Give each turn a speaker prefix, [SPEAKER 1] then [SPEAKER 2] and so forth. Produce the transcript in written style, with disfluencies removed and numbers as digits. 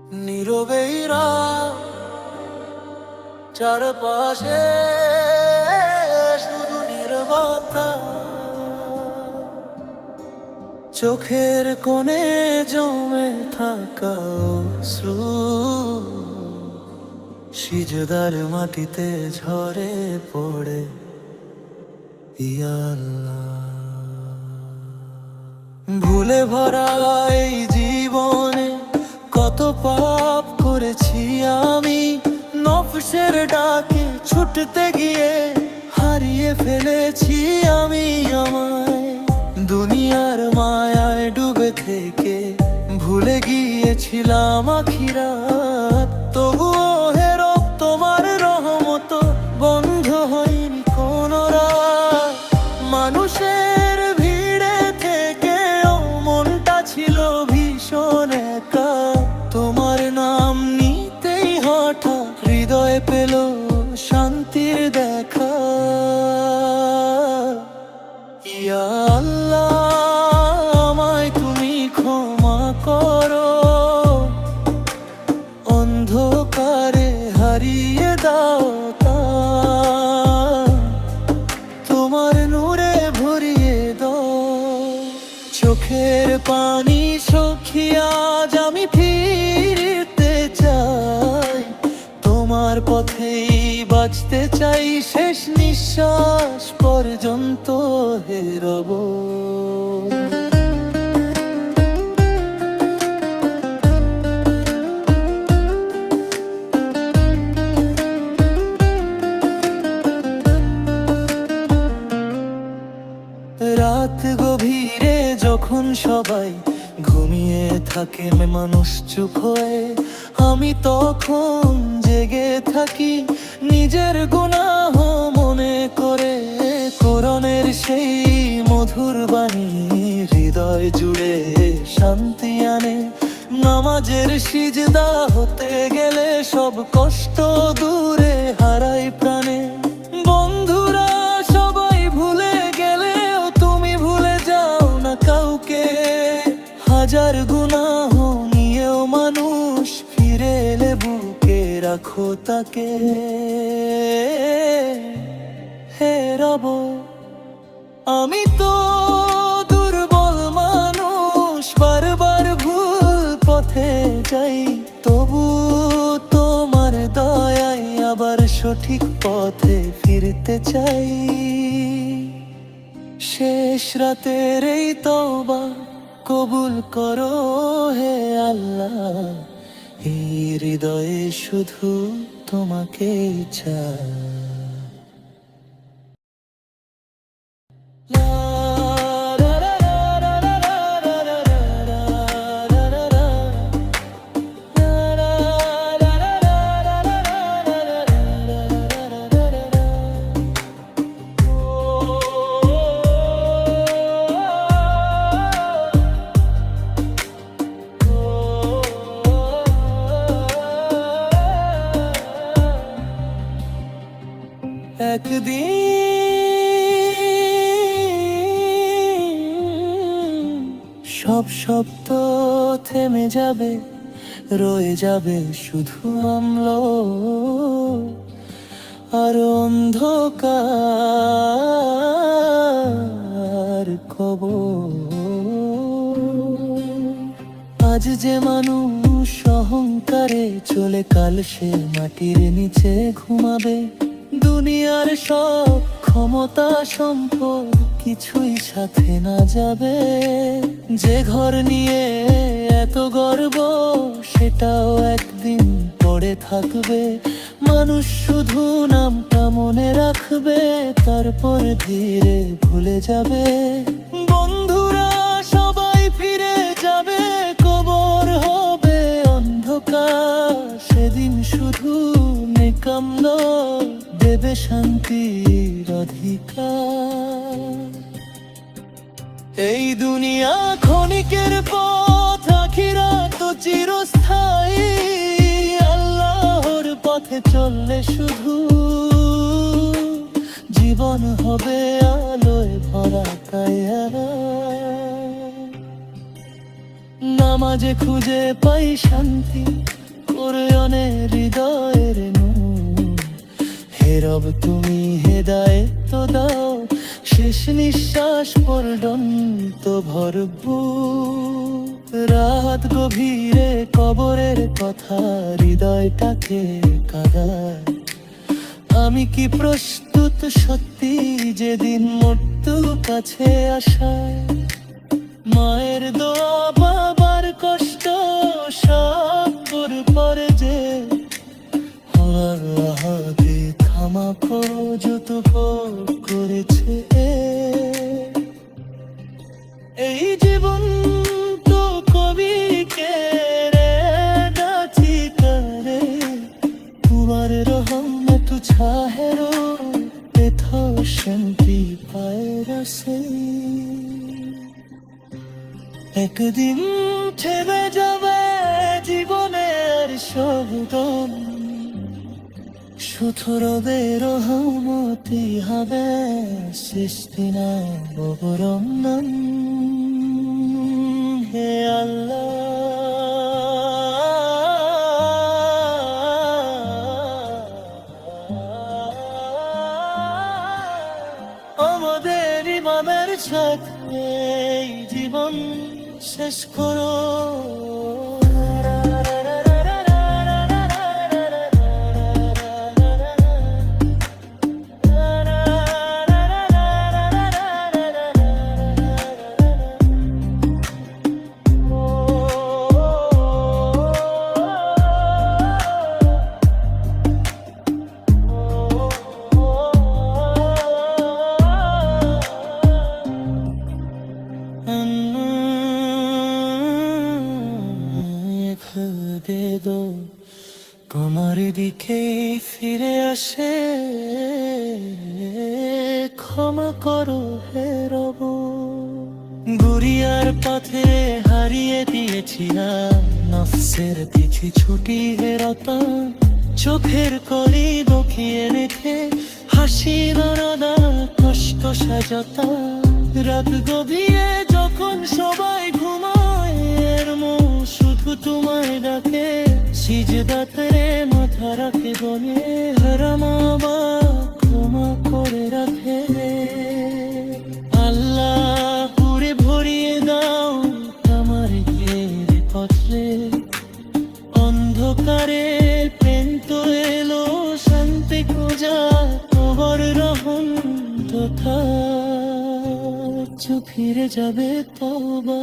[SPEAKER 1] নীরবেই রাত, চারপাশে শুধু নীরবতা। চোখের কোণে জমে থাকা অশ্রু সিজদার মাটিতে ঝরে পড়ে। ইয়া আল্লাহ, ভুলে ভরা এই জীবনে কত পাপ করেছি আমি। নফসের ডাকে ছুটতে গিয়ে হারিয়ে ফেলেছি আমি আমায়। দুনিয়ার মায়ায় ডুবে থেকে ভুলে গিয়েছিলাম আখিরাত। তবুও হে রব, তোমার রহমত বন্ধ হয়নি কোনো রাত। মানুষের ভিড়ে থেকেও মনটা ছিল ভীষণ একা। তোমার নাম নিতেই হঠাৎ হৃদয়ে পেল শান্তির দেখা। ইয়া আল্লাহ, আমায় তুমি ক্ষমা করো। অন্ধকারে হারিয়ে দাও তা, তোমার নূরে ভরিয়ে দাও। চোখের পানি সখিয়া আজ আমি ফিরতে চাই। তোমার পথেই বাঁচতে চাই, শেষ নিঃশ্বাস পর্যন্ত হে রব। রাত গভীরে যখন সবাই ঘুমিয়ে থাকে, মানুষ চুপ হয়ে, আমি তখন জেগে থাকি। নিজের গুনাহ মনে করে কোরআনের সেই মধুর বাণী হৃদয় জুড়ে শান্তি আনে। নামাজের সিজদা হতে গেলে সব কষ্ট দূরে হারাই প্রাণে। বন্ধুরা সবাই ভুলে গেলেও তুমি ভুলে যাও না কাউকে। হাজার গুনাহ নিয়েও মানুষ ফিরে এলে বুকে রাখো তাকে। হে রব, আমি তো দুর্বল মানুষ, বারবার ভুল পথে যাই। তবু তোমার দয়ায় আবার সঠিক পথে ফিরতে চাই। শেষ রাতের এই তওবা কবুল করো হে আল্লাহ। এই হৃদয়ে শুধু তোমাকেই চাই। একদিন সব শব্দ থেমে যাবে, রয়ে যাবে শুধু আমলো আর অন্ধকার কবর। আজ যে মানুষ অহংকারে চলে, কাল সে মাটির নিচে ঘুমাবে। দুনিয়ার সব ক্ষমতা সম্পদ কিছুই সাথে না যাবে। যে ঘর নিয়ে এত গর্ব, সেটাও একদিন পড়ে থাকবে। মানুষ শুধু নামটা মনে রাখবে, তারপর ধীরে ভুলে যাবে। বন্ধুরা সবাই ফিরে যাবে, কবর হবে অন্ধকার। সেদিন শুধু নেকাম নয়, দেবে শান্তির অধিকার। এই দুনিয়া ক্ষণিকের পথ, আখিরাত তো চিরস্থায়ী। আল্লাহর পথে চললে শুধু জীবন হবে আলোয় ভরা কায়া। নামাজে খুঁজে পাই শান্তি, প্রয়নে হৃদয়ের নূর। হে রব তুমি হেদায়েত দাও, শেষ নিঃশ্বাস পর্যন্ত ভরপুর। রাত গভীরে কবরের কথা হৃদয়টাকে কাঁদায়। আমি কি প্রস্তুত সত্যি যেদিন মৃত্যু কাছে আসায়? মায়ের দোয়া বাবার কষ্ট সব পরে যে আল্লাহ ক্ষমা করো যত করেছে। এই জীবন তো কবিকে রে গাছি করে, তোমার রহমত ছাহেরো পেথা শান্তি পায় রসে। একদিন ছেড়ে যাবে জীবনের সবদম, শুধু রবের রহমতি হবে সৃষ্টি না বরণন। হে আল্লাহ, আমাদের ইমামের সাথে এই জীবন শেষ করো। দে দো তোমার দিকে ফিরে আসে, ক্ষমা করো হে রব। গুরিয়ার পথে হারিয়ে দিয়েছিলাম নফসের পিছে ছুটি হেরতা। চোখের কলি দখিয়ে রেখে হাসি দরদা কষ্ট সাজতা। রাত গভীরে যখন সবাই ঘুমায় এর মন শুধু তোমায় ডাকে। সিজদাতে মাথা রাখে বলে হারামাবা ক্ষমা করে রাখে। আল্লাহ পুরে ভরিয়ে দাও আমার ঘের পথে। অন্ধকারে প্রেম তো এলো শান্তি খোঁজা, তোমার রহম তথা ফিরে যাবে তওবা।